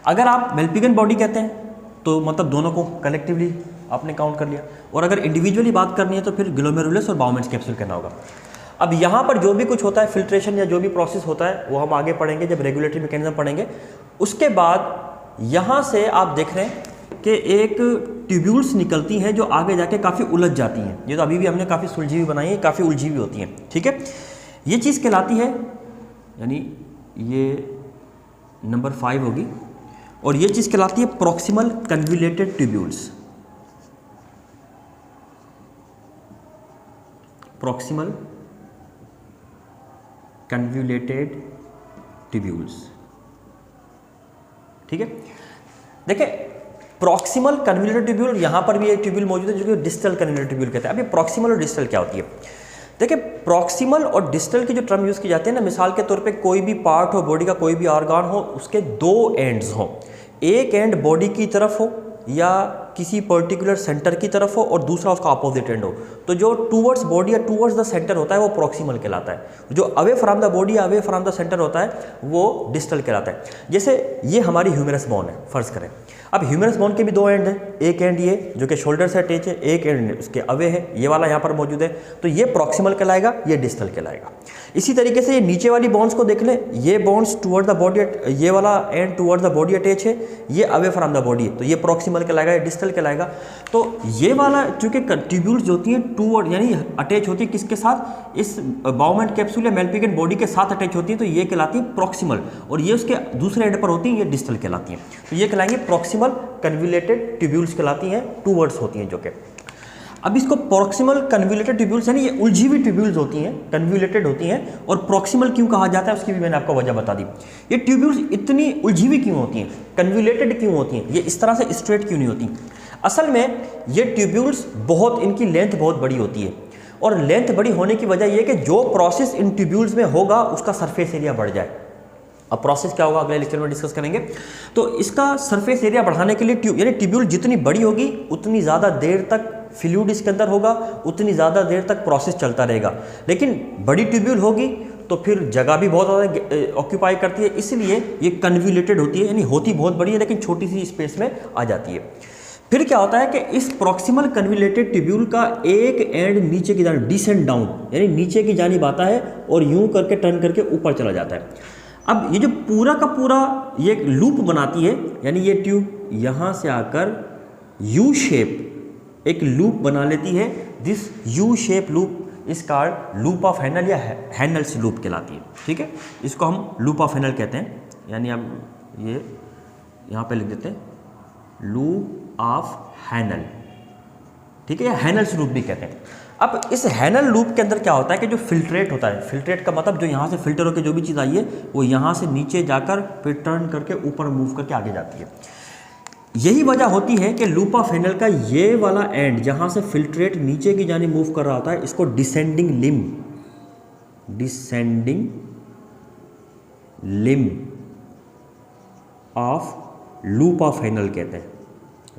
अगर आप मेल्पिगन बॉडी कहते हैं तो मतलब दोनों को कलेक्टिवली आपने काउंट कर लिया, और अगर इंडिविजुअली बात करनी है तो फिर ग्लोमेरुलस और बाउमेंस कैप्सूल कहना होगा। अब यहाँ पर जो भी कुछ होता है फिल्ट्रेशन या जो भी प्रोसेस होता है वो हम आगे पढ़ेंगे जब रेगुलेटरी मैकेनिज्म पढ़ेंगे। उसके बाद यहाँ से आप देख रहे हैं कि एक ट्यूब्यूल्स निकलती हैं जो आगे जाके काफ़ी उलझ जाती हैं। ये तो अभी भी हमने काफ़ी सुलझी हुई बनाई है, काफ़ी उलझी हुई होती हैं, ठीक है। ये चीज़ कहलाती है, यानी ये नंबर 5 होगी, और ये चीज़ कहलाती है proximal convoluted tubules. Proximal convoluted tubules, ठीक है। देखिए प्रॉक्सिमल कन्वुलेटेड ट्यूब्यूल, यहाँ पर भी एक ट्यूब्यूल मौजूद है जो कि डिस्टल कन्वुलेटेड ट्यूब्यूल कहते हैं। अब ये प्रॉक्सिमल और डिस्टल क्या होती है? देखिए प्रॉक्सिमल और डिस्टल की जो टर्म यूज़ की जाती है ना, मिसाल के तौर पे कोई भी पार्ट हो बॉडी का, कोई भी ऑर्गन हो, उसके 2 एंड्स हों, एक एंड बॉडी की तरफ हो या किसी पर्टिकुलर सेंटर की तरफ हो और दूसरा उसका अपोजिट एंड हो, तो जो टूवर्ड्स बॉडी या टूवर्ड्स द सेंटर होता है वो प्रॉक्सिमल कहलाता है। जो अवे फ्रॉम द बॉडी या अवे फ्रॉम द सेंटर होता है वो डिस्टल कहलाता है। जैसे ये हमारी ह्यूमरस बोन है फर्ज करें। अब ह्यूमरस बोन के भी 2 एंड हैं, एक एंड ये जो कि शोल्डर से अटैच है, एक एंड उसके अवे है, ये वाला यहाँ पर मौजूद है, तो ये प्रॉक्सिमल कहलाएगा, ये डिस्टल कहलाएगा। इसी तरीके से ये नीचे वाली बोन्स को देख लें, ये बोन्स टूवर्ड द बॉडी, ये वाला and toward the body attach है, ये अवे फ्रॉम द बॉडी है, तो ये प्रॉक्सिमल कहलाएगा, ये डिस्टल कहलाएगा। तो ये वाला चूंकि ट्यूब्यूल्स जो होती हैं टूवर्ड यानी अटैच होती है किसके साथ, इस बाउमेंट कैप्सूल या मेल्पिगन बॉडी के साथ अटैच होती है, तो ये कहलाती है प्रॉक्सिमल, और ये उसके दूसरे एंड पर होती है, ये डिस्टल कहलाती हैं। तो ये कहलाएंगे प्रॉक्सिमल कन्वुलेटेड ट्यूब्यूल्स कहलाती हैं, टूवर्ड्स होती हैं जो कि। अब इसको प्रॉक्सिमल कन्वुलेटेड ट्यूब्यूल्स यानी ये उलझी हुई ट्यूब्यूल्स होती हैं, कन्वुलेटेड होती हैं, और प्रॉक्सिमल क्यों कहा जाता है उसकी भी मैंने आपको वजह बता दी। ये ट्यूब्यूल्स इतनी उलझी हुई क्यों होती हैं, कन्वुलेटेड क्यों होती हैं, ये इस तरह से स्ट्रेट क्यों नहीं होती? असल में ये ट्यूब्यूल्स बहुत, इनकी लेंथ बहुत बड़ी होती है, और लेंथ बड़ी होने की वजह यह कि जो प्रोसेस इन ट्यूब्यूल्स में होगा उसका सरफेस एरिया बढ़ जाए। अब प्रोसेस क्या होगा अगले लेक्चर में डिस्कस करेंगे। तो इसका सरफेस एरिया बढ़ाने के लिए यानी ट्यूब्यूल जितनी बड़ी होगी उतनी ज़्यादा देर तक फ्लूइड इसके अंदर होगा, उतनी ज़्यादा देर तक प्रोसेस चलता रहेगा। लेकिन बड़ी ट्यूब्यूल होगी तो फिर जगह भी बहुत ज़्यादा ऑक्यूपाई करती है, इसलिए ये कन्वुलेटेड होती है, यानी होती बहुत बड़ी है लेकिन छोटी सी स्पेस में आ जाती है। फिर क्या होता है कि इस प्रॉक्सिमल कन्वुलेटेड ट्यूब्यूल का एक एंड नीचे की जानिब डिसेंड डाउन यानी नीचे की जानिब आता है और यूं करके टर्न करके ऊपर चला जाता है। अब ये जो पूरा का पूरा ये एक लूप बनाती है, यानी ये ट्यूब यहाँ से आकर यू शेप एक लूप बना लेती है। दिस यू शेप लूप इस कॉल्ड लूप ऑफ हैनल या हैनल्स लूप कहलाती है, ठीक है। इसको हम लूप ऑफ हैनल कहते हैं, यानी हम ये यहाँ पे लिख देते हैं लूप ऑफ हैनल, ठीक है, या हैनल्स लूप भी कहते हैं। अब इस हैनल लूप के अंदर क्या होता है कि जो फिल्ट्रेट होता है, फिल्ट्रेट का मतलब जो यहाँ से फिल्टर होकर जो भी चीज़ आई है वो यहाँ से नीचे जाकर फिर टर्न करके ऊपर मूव करके आगे जाती है। यही वजह होती है कि लूप ऑफ हैनल का ये वाला एंड जहाँ से फिल्ट्रेट नीचे की जानिब मूव कर रहा होता है इसको descending limb of loop of Henle कहते हैं,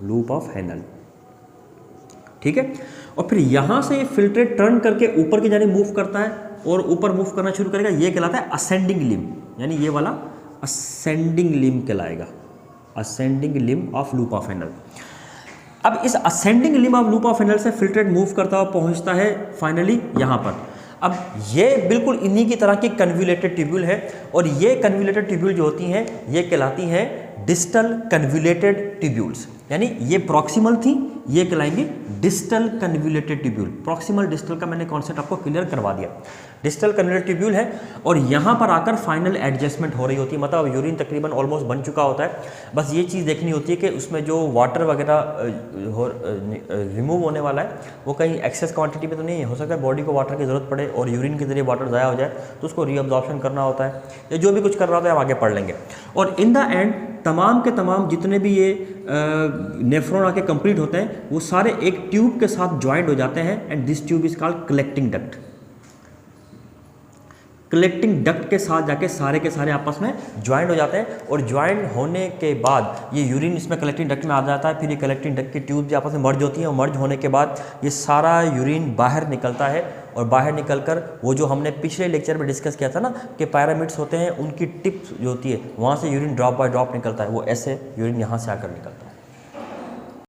लूप ऑफ हैनल, ठीक है। और फिर यहाँ से ये फिल्ट्रेट टर्न करके ऊपर की जानिब मूव करता है और ऊपर मूव करना शुरू करेगा, ये कहलाता है असेंडिंग लिम, यानी ये वाला असेंडिंग लिम कहलाएगा, ascending Liam of loop of Henle. अब इस ascending Liam of loop of Henle से फिल्ट्रेट मूव करता हुआ पहुँचता है फाइनली यहाँ पर। अब ये बिल्कुल इन्हीं की तरह की कन्वुलेटेड ट्यूब्यूल है, और ये कन्वुलेटेड ट्यूब्यूल जो होती हैं ये कहलाती हैं डिस्टल कन्वुलेटेड ट्यूब्यूल्स, यानी ये प्रॉक्सिमल थी, ये कहलाएंगे distal convoluted tubule. Proximal distal का मैंने कॉन्सेप्ट आपको क्लियर करवा दिया। डिस्टल कन्वुलेटेड ट्यूब्यूल है और यहाँ पर आकर फाइनल एडजस्टमेंट हो रही होती है, मतलब यूरिन तकरीबन ऑलमोस्ट बन चुका होता है, बस ये चीज़ देखनी होती है कि उसमें जो वाटर वगैरह रिमूव होने वाला है वो कहीं एक्सेस क्वांटिटी में तो नहीं हो सकता है, बॉडी को वाटर की ज़रूरत पड़े और यूरिन के जरिए वाटर ज़ाया हो जाए तो उसको रीअब्जॉर्प्शन करना होता है, या जो भी कुछ करना होता है हम आगे पढ़ लेंगे। और इन द एंड तमाम के तमाम जितने भी ये नेफ्रॉन आके कंप्लीट होते हैं वो सारे एक ट्यूब के साथ ज्वाइंट हो जाते हैं, and this tube is called collecting duct. Collecting duct के साथ जाके सारे के सारे आपस में ज्वाइंट हो जाते हैं, और ज्वाइंट होने के बाद ये यूरिन इसमें कलेक्टिंग डक्ट में आ जाता है। फिर ये कलेक्टिंग डक्ट की ट्यूब जो आपस में मर्ज होती है और मर्ज होने के बाद ये सारा यूरिन बाहर निकलता है और बाहर निकलकर वो जो हमने पिछले लेक्चर में डिस्कस किया था ना कि पैरामिड्स होते हैं, उनकी टिप जो होती है वहाँ से यूरिन ड्रॉप बाय ड्रॉप निकलता है, वो ऐसे यूरिन यहाँ से आकर निकलता है।